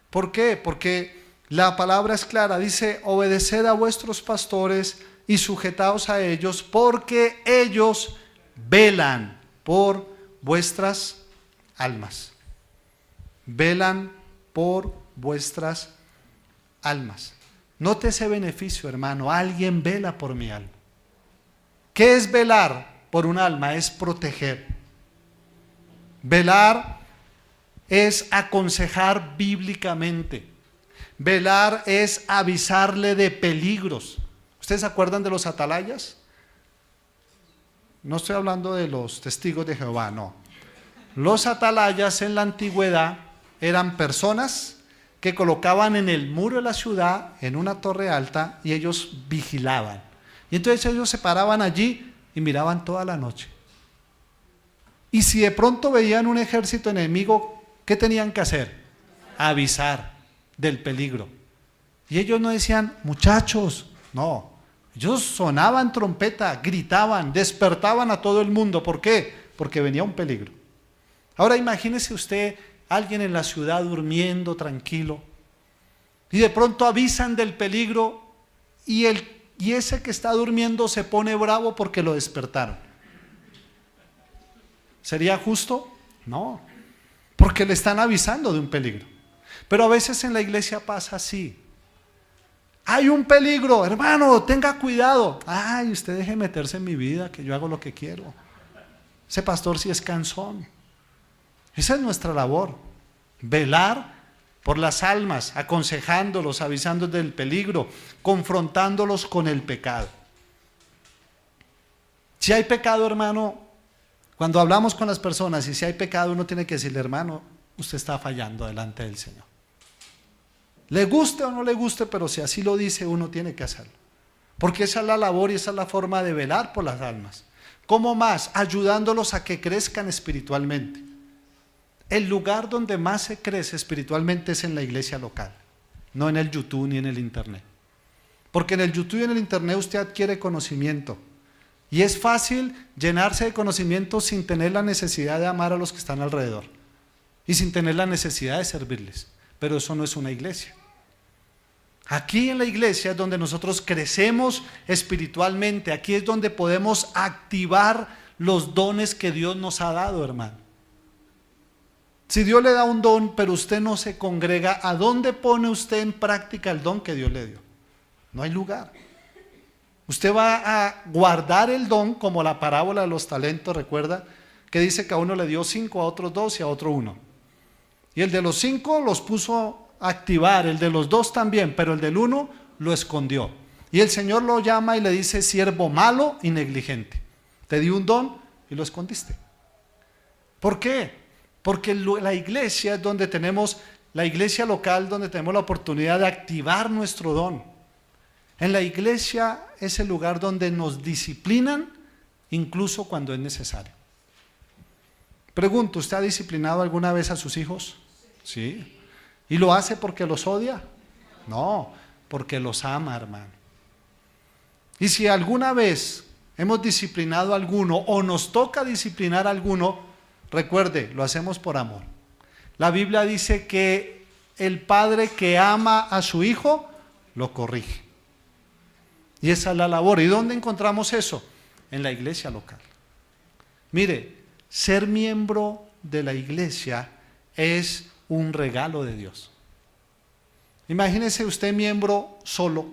¿Por qué? Porque la palabra es clara, dice, obedeced a vuestros pastores y sujetaos a ellos, porque ellos velan por vuestras almas. Velan por vuestras almas. Note ese beneficio, hermano. Alguien vela por mi alma. ¿Qué es velar por un alma? Es proteger. Velar es aconsejar bíblicamente. Velar es avisarle de peligros. ¿Ustedes se acuerdan de los atalayas? No estoy hablando de los testigos de Jehová, no. Los atalayas en la antigüedad eran personas que colocaban en el muro de la ciudad, en una torre alta, y ellos vigilaban. Y entonces ellos se paraban allí y miraban toda la noche. Y si de pronto veían un ejército enemigo, ¿qué tenían que hacer? Avisar del peligro. Y ellos no decían, muchachos, no. Ellos sonaban trompeta, gritaban, despertaban a todo el mundo. ¿Por qué? Porque venía un peligro. Ahora imagínese usted, alguien en la ciudad durmiendo tranquilo, y de pronto avisan del peligro, y ese que está durmiendo se pone bravo porque lo despertaron. ¿Sería justo? No, porque le están avisando de un peligro. Pero a veces en la iglesia pasa así. Hay un peligro, hermano, tenga cuidado. Ay, usted deje meterse en mi vida, que yo hago lo que quiero. Ese pastor sí es cansón. Esa es nuestra labor, velar por las almas, aconsejándolos, avisándolos del peligro, confrontándolos con el pecado. Si hay pecado, hermano, cuando hablamos con las personas y si hay pecado, uno tiene que decirle, hermano, usted está fallando delante del Señor. Le guste o no le guste, pero si así lo dice, uno tiene que hacerlo. Porque esa es la labor y esa es la forma de velar por las almas. ¿Cómo más? Ayudándolos a que crezcan espiritualmente. El lugar donde más se crece espiritualmente es en la iglesia local, no en el YouTube ni en el internet. Porque en el YouTube y en el internet usted adquiere conocimiento. Y es fácil llenarse de conocimiento sin tener la necesidad de amar a los que están alrededor. Y sin tener la necesidad de servirles. Pero eso no es una iglesia. Aquí en la iglesia es donde nosotros crecemos espiritualmente. Aquí es donde podemos activar los dones que Dios nos ha dado, hermano. Si Dios le da un don, pero usted no se congrega, ¿a dónde pone usted en práctica el don que Dios le dio? No hay lugar. Usted va a guardar el don como la parábola de los talentos, recuerda, que dice que a uno le dio 5, a otros 2 y a otro 1. Y el de los 5 los puso a activar, el de los 2 también, pero el del 1 lo escondió. Y el Señor lo llama y le dice, siervo malo y negligente. Te di un don y lo escondiste. ¿Por qué? Porque la iglesia es donde tenemos, la iglesia local, donde tenemos la oportunidad de activar nuestro don. En la iglesia es el lugar donde nos disciplinan, incluso cuando es necesario. Pregunto, ¿usted ha disciplinado alguna vez a sus hijos? Sí. ¿Y lo hace porque los odia? No, porque los ama, hermano. Y si alguna vez hemos disciplinado a alguno o nos toca disciplinar a alguno, recuerde, lo hacemos por amor. La Biblia dice que el padre que ama a su hijo, lo corrige. Y esa es la labor. ¿Y dónde encontramos eso? En la iglesia local. Mire, ser miembro de la iglesia es un regalo de Dios. Imagínese usted miembro solo.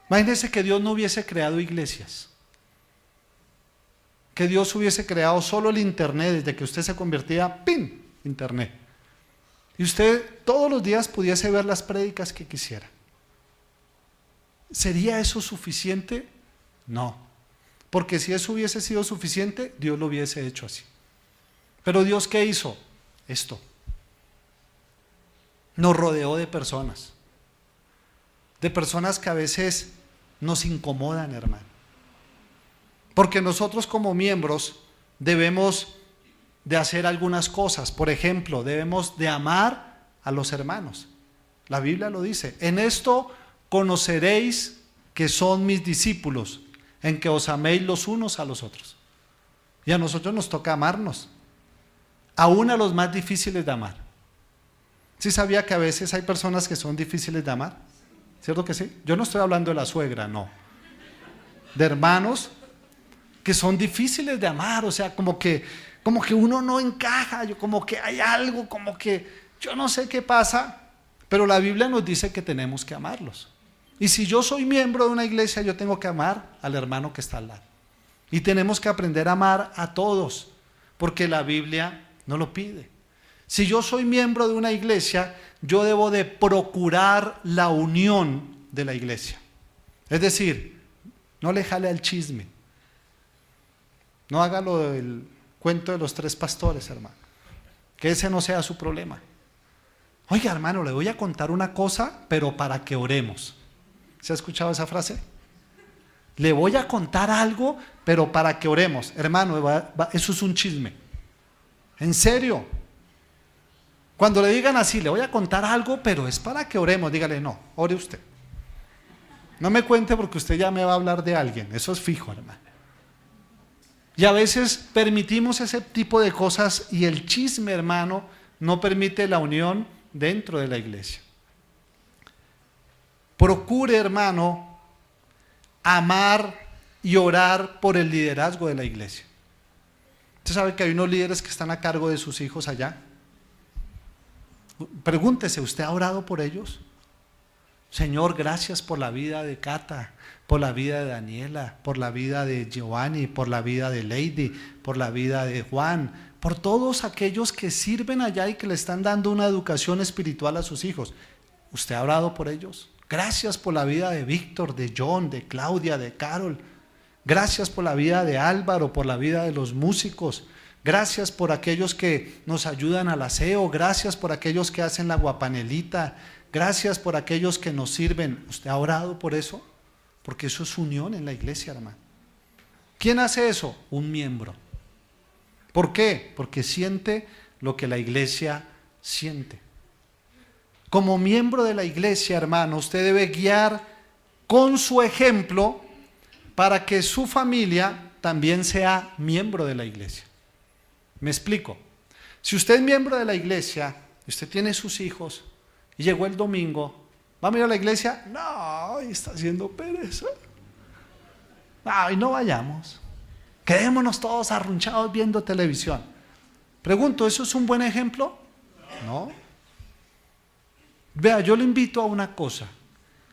Imagínese que Dios no hubiese creado iglesias. Que Dios hubiese creado solo el internet, desde que usted se convertía, ¡pin! Internet. Y usted todos los días pudiese ver las prédicas que quisiera. ¿Sería eso suficiente? No. Porque si eso hubiese sido suficiente, Dios lo hubiese hecho así. Pero Dios, ¿qué hizo? Esto. Nos rodeó de personas que a veces nos incomodan, hermano. Porque nosotros como miembros debemos de hacer algunas cosas. Por ejemplo, debemos de amar a los hermanos. La Biblia lo dice. En esto conoceréis que son mis discípulos, en que os améis los unos a los otros. Y a nosotros nos toca amarnos, aún a los más difíciles de amar. ¿Sí sabía que a veces hay personas que son difíciles de amar? ¿Cierto que sí? Yo no estoy hablando de la suegra, no. De hermanos que son difíciles de amar, o sea, como que uno no encaja, como que hay algo, como que yo no sé qué pasa, pero la Biblia nos dice que tenemos que amarlos. Y si yo soy miembro de una iglesia, yo tengo que amar al hermano que está al lado. Y tenemos que aprender a amar a todos, porque la Biblia no lo pide. Si yo soy miembro de una iglesia, yo debo de procurar la unión de la iglesia. Es decir, no le jale al chisme. No haga lo del cuento de los 3 pastores, hermano. Que ese no sea su problema. Oiga, hermano, le voy a contar una cosa, pero para que oremos. ¿Se ha escuchado esa frase? Le voy a contar algo, pero para que oremos. Hermano, eso es un chisme. En serio. Cuando le digan así, le voy a contar algo, pero es para que oremos, dígale, no, ore usted. No me cuente porque usted ya me va a hablar de alguien. Eso es fijo, hermano. Y a veces permitimos ese tipo de cosas y el chisme, hermano, no permite la unión dentro de la iglesia. Procure, hermano, amar y orar por el liderazgo de la iglesia. ¿Usted sabe que hay unos líderes que están a cargo de sus hijos allá? Pregúntese, ¿usted ha orado por ellos? Señor, gracias por la vida de Cata, por la vida de Daniela, por la vida de Giovanni, por la vida de Lady, por la vida de Juan, por todos aquellos que sirven allá y que le están dando una educación espiritual a sus hijos. ¿Usted ha orado por ellos? Gracias por la vida de Víctor, de John, de Claudia, de Carol. Gracias por la vida de Álvaro, por la vida de los músicos. Gracias por aquellos que nos ayudan al aseo. Gracias por aquellos que hacen la guapanelita. Gracias por aquellos que nos sirven. ¿Usted ha orado por eso? Porque eso es unión en la iglesia, hermano. ¿Quién hace eso? Un miembro. ¿Por qué? Porque siente lo que la iglesia siente. Como miembro de la iglesia, hermano, usted debe guiar con su ejemplo para que su familia también sea miembro de la iglesia. Me explico. Si usted es miembro de la iglesia, usted tiene sus hijos y llegó el domingo, ¿va a ir a la iglesia? No, está haciendo pereza. No, y no vayamos. Quedémonos todos arrunchados viendo televisión. Pregunto, ¿eso es un buen ejemplo? No. Vea, yo le invito a una cosa,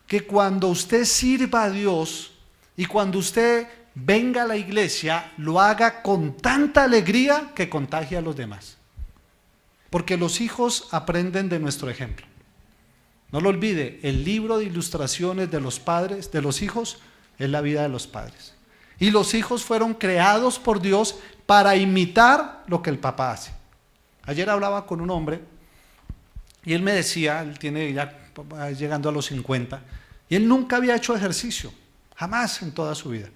que cuando usted sirva a Dios y cuando usted venga a la iglesia, lo haga con tanta alegría que contagie a los demás. Porque los hijos aprenden de nuestro ejemplo. No lo olvide, el libro de ilustraciones de los padres, de los hijos, es la vida de los padres. Y los hijos fueron creados por Dios para imitar lo que el papá hace. Ayer hablaba con un hombre y él me decía, él tiene ya llegando a los 50, y él nunca había hecho ejercicio, jamás en toda su vida.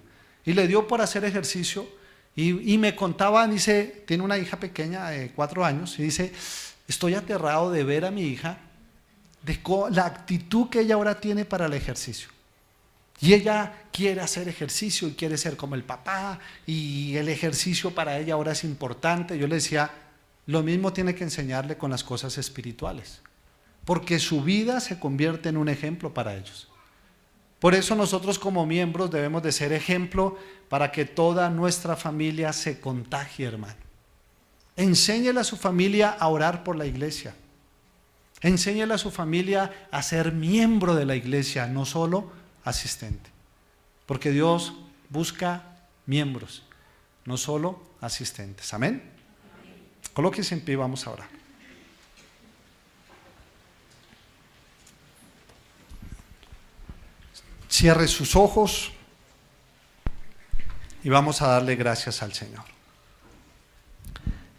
Y le dio por hacer ejercicio y me contaba, dice, tiene una hija pequeña de 4 años, y dice, estoy aterrado de ver a mi hija, de la actitud que ella ahora tiene para el ejercicio. Y ella quiere hacer ejercicio y quiere ser como el papá, y el ejercicio para ella ahora es importante. Yo le decía, lo mismo tiene que enseñarle con las cosas espirituales, porque su vida se convierte en un ejemplo para ellos. Por eso nosotros como miembros debemos de ser ejemplo para que toda nuestra familia se contagie, hermano. Enséñele a su familia a orar por la iglesia. Enséñele a su familia a ser miembro de la iglesia, no solo asistente. Porque Dios busca miembros, no solo asistentes. Amén. Colóquese en pie, vamos a orar. Cierre sus ojos y vamos a darle gracias al Señor.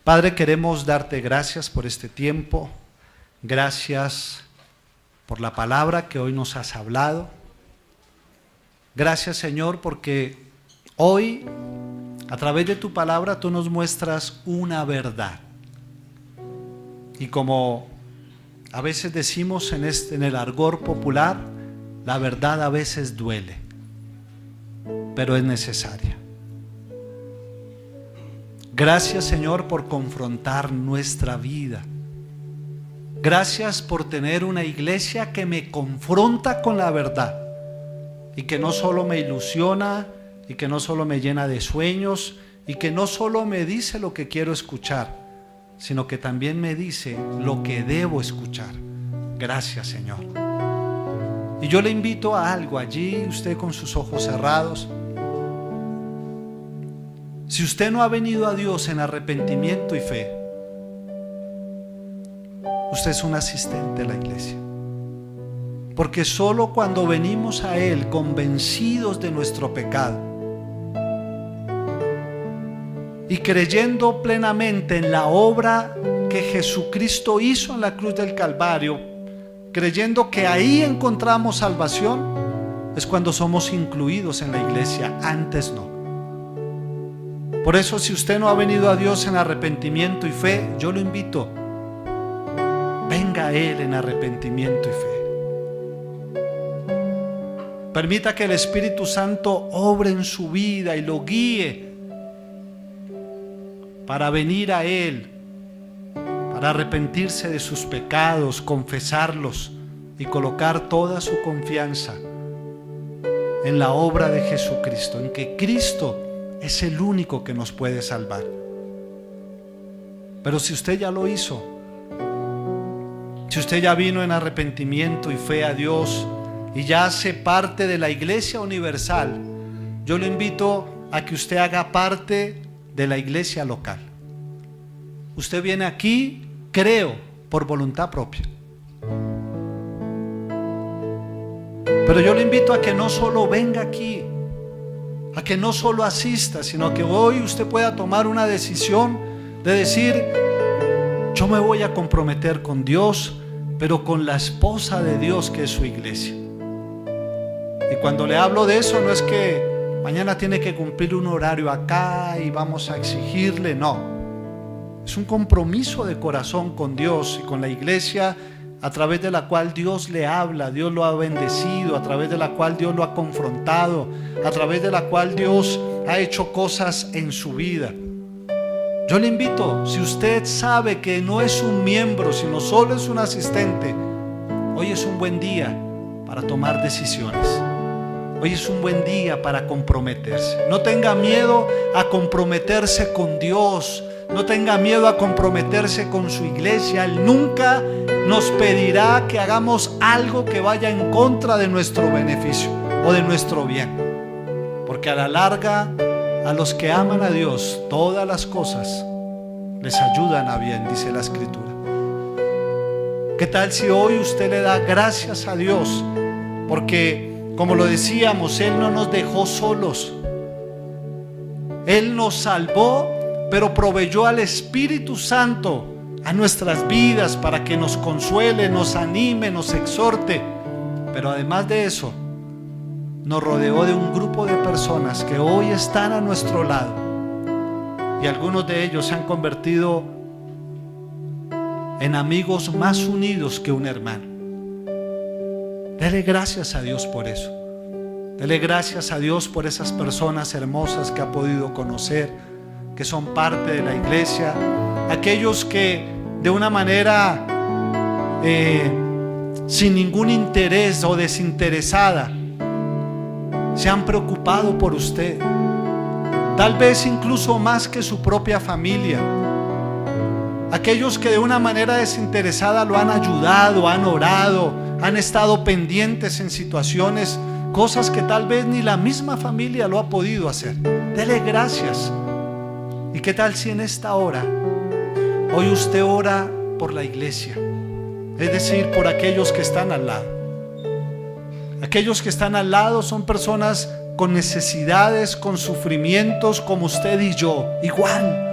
Padre, queremos darte gracias por este tiempo. Gracias por la palabra que hoy nos has hablado. Gracias, Señor, porque hoy, a través de tu palabra, tú nos muestras una verdad. Y como a veces decimos en el argot popular, la verdad a veces duele, pero es necesaria. Gracias, Señor, por confrontar nuestra vida. Gracias por tener una iglesia que me confronta con la verdad y que no solo me ilusiona y que no solo me llena de sueños y que no solo me dice lo que quiero escuchar, sino que también me dice lo que debo escuchar. Gracias, Señor. Y yo le invito a algo allí, usted con sus ojos cerrados. Si usted no ha venido a Dios en arrepentimiento y fe, usted es un asistente de la iglesia. Porque solo cuando venimos a Él convencidos de nuestro pecado y creyendo plenamente en la obra que Jesucristo hizo en la cruz del Calvario, creyendo que ahí encontramos salvación, es cuando somos incluidos en la iglesia, antes no. Por eso, si usted no ha venido a Dios en arrepentimiento y fe, yo lo invito, venga a Él en arrepentimiento y fe. Permita que el Espíritu Santo obre en su vida y lo guíe para venir a Él, para arrepentirse de sus pecados, confesarlos y colocar toda su confianza en la obra de Jesucristo, en que Cristo es el único que nos puede salvar. Pero si usted ya lo hizo, si usted ya vino en arrepentimiento y fe a Dios y ya hace parte de la Iglesia Universal, yo lo invito a que usted haga parte de la iglesia local. Usted viene aquí, creo, por voluntad propia. Pero yo le invito a que no solo venga aquí, a que no solo asista, sino que hoy usted pueda tomar una decisión de decir: yo me voy a comprometer con Dios, pero con la esposa de Dios, que es su iglesia. Y cuando le hablo de eso, no es que mañana tiene que cumplir un horario acá y vamos a exigirle, no. Es un compromiso de corazón con Dios y con la iglesia, a través de la cual Dios le habla, Dios lo ha bendecido, a través de la cual Dios lo ha confrontado, a través de la cual Dios ha hecho cosas en su vida. Yo le invito, si usted sabe que no es un miembro, sino solo es un asistente, hoy es un buen día para tomar decisiones. Hoy es un buen día para comprometerse. No tenga miedo a comprometerse con Dios. No tenga miedo a comprometerse con su iglesia. Él nunca nos pedirá que hagamos algo que vaya en contra de nuestro beneficio o de nuestro bien. Porque a la larga, a los que aman a Dios, todas las cosas les ayudan a bien, dice la Escritura. ¿Qué tal si hoy usted le da gracias a Dios? Porque, como lo decíamos, Él no nos dejó solos. Él nos salvó, pero proveyó al Espíritu Santo a nuestras vidas para que nos consuele, nos anime, nos exhorte. Pero además de eso, nos rodeó de un grupo de personas que hoy están a nuestro lado. Y algunos de ellos se han convertido en amigos más unidos que un hermano. Dele gracias a Dios por eso. Dele gracias a Dios por esas personas hermosas que ha podido conocer, que son parte de la iglesia. Aquellos que de una manera sin ningún interés o desinteresada se han preocupado por usted. Tal vez incluso más que su propia familia. Aquellos que de una manera desinteresada lo han ayudado, han orado, han estado pendientes en situaciones, cosas que tal vez ni la misma familia lo ha podido hacer. Dele gracias. ¿Y qué tal si en esta hora, hoy usted ora por la iglesia? Es decir, por aquellos que están al lado. Aquellos que están al lado son personas con necesidades, con sufrimientos, como usted y yo, igual,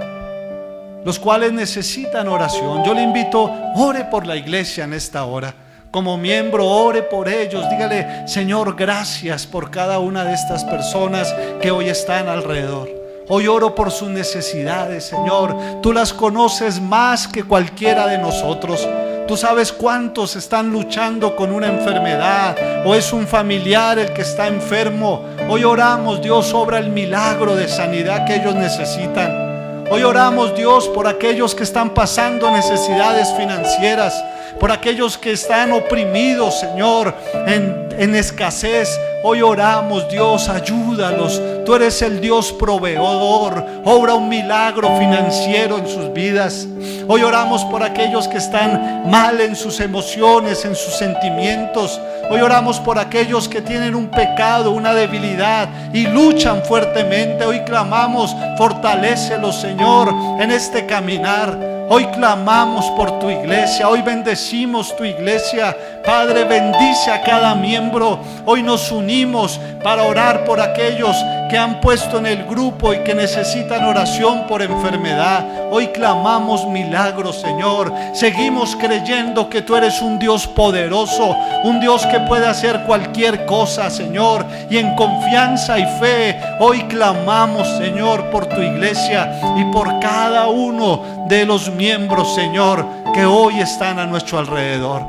los cuales necesitan oración. Yo le invito, ore por la iglesia en esta hora. Como miembro, ore por ellos. Dígale: Señor, gracias por cada una de estas personas que hoy están alrededor. Hoy oro por sus necesidades, Señor. Tú las conoces más que cualquiera de nosotros. Tú sabes cuántos están luchando con una enfermedad, o es un familiar el que está enfermo. Hoy oramos, Dios, obra el milagro de sanidad que ellos necesitan. Hoy oramos, Dios, por aquellos que están pasando necesidades financieras, por aquellos que están oprimidos, Señor, en escasez. Hoy oramos, Dios, ayúdalos. Tú eres el Dios proveedor. Obra un milagro financiero en sus vidas. Hoy oramos por aquellos que están mal en sus emociones, en sus sentimientos. Hoy oramos por aquellos que tienen un pecado, una debilidad y luchan fuertemente. Hoy clamamos: fortalécelos, Señor, en este caminar. Hoy clamamos por tu iglesia. Hoy bendecimos tu iglesia. Padre, bendice a cada miembro. Hoy nos unimos para orar por aquellos que han puesto en el grupo y que necesitan oración por enfermedad. Hoy clamamos milagros, Señor. Seguimos creyendo que tú eres un Dios poderoso, un Dios que puede hacer cualquier cosa, Señor. Y en confianza y fe, hoy clamamos, Señor, por tu iglesia y por cada uno de los miembros, Señor, que hoy están a nuestro alrededor.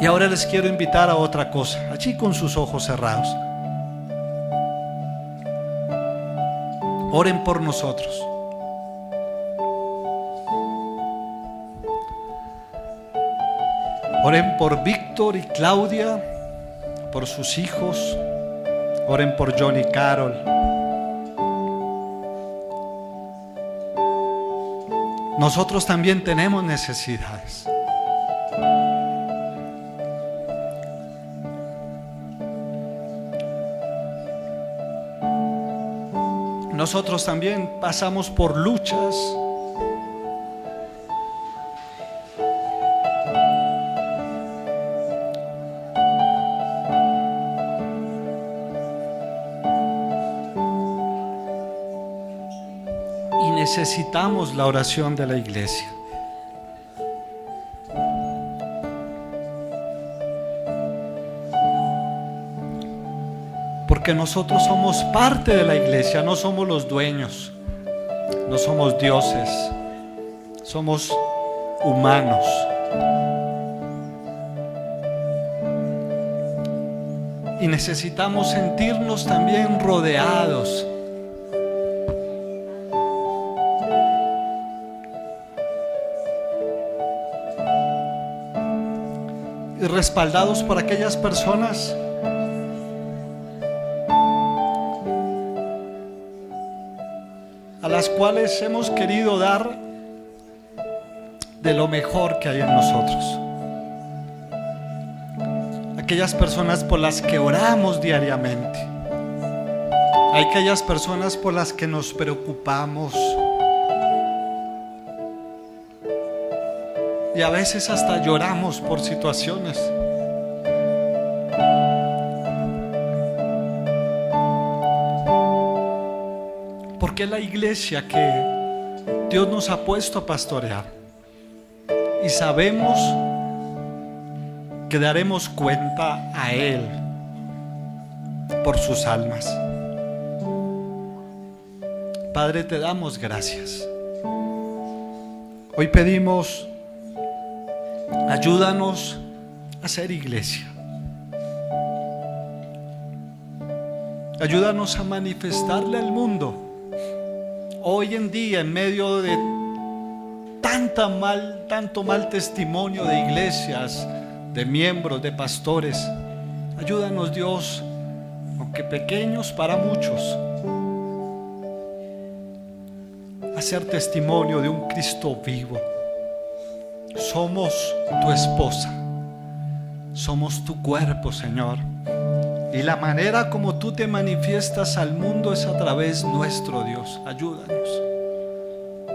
Y ahora les quiero invitar a otra cosa, allí con sus ojos cerrados. Oren por nosotros. Oren por Víctor y Claudia, por sus hijos. Oren por John y Carol. Nosotros también tenemos necesidades. Nosotros también pasamos por luchas. Y necesitamos la oración de la iglesia. Porque nosotros somos parte de la iglesia, no somos los dueños, no somos dioses, somos humanos. Y necesitamos sentirnos también rodeados y respaldados por aquellas personas a las cuales hemos querido dar de lo mejor que hay en nosotros. Aquellas personas por las que oramos diariamente. Aquellas personas por las que nos preocupamos. Y a veces hasta lloramos por situaciones. Porque es la iglesia que Dios nos ha puesto a pastorear. Y sabemos que daremos cuenta a Él por sus almas. Padre, te damos gracias. Hoy pedimos, ayúdanos a ser iglesia. Ayúdanos a manifestarle al mundo. Hoy en día, en medio de tanto mal testimonio de iglesias, de miembros, de pastores, ayúdanos, Dios, aunque pequeños para muchos, a ser testimonio de un Cristo vivo. Somos tu esposa, somos tu cuerpo, Señor. Y la manera como tú te manifiestas al mundo es a través nuestro, Dios. Ayúdanos.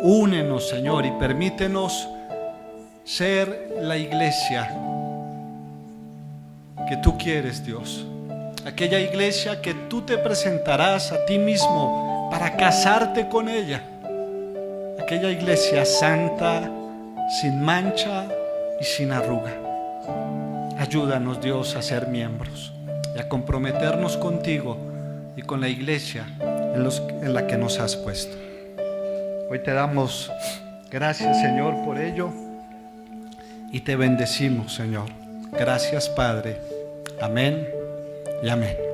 Únenos, Señor, y permítenos ser la iglesia que tú quieres, Dios. Aquella iglesia que tú te presentarás a ti mismo para casarte con ella. Aquella iglesia santa, sin mancha y sin arruga. Ayúdanos, Dios, a ser miembros y a comprometernos contigo y con la iglesia en la que nos has puesto. Hoy te damos gracias, Señor, por ello y te bendecimos, Señor. Gracias, Padre. Amén y amén.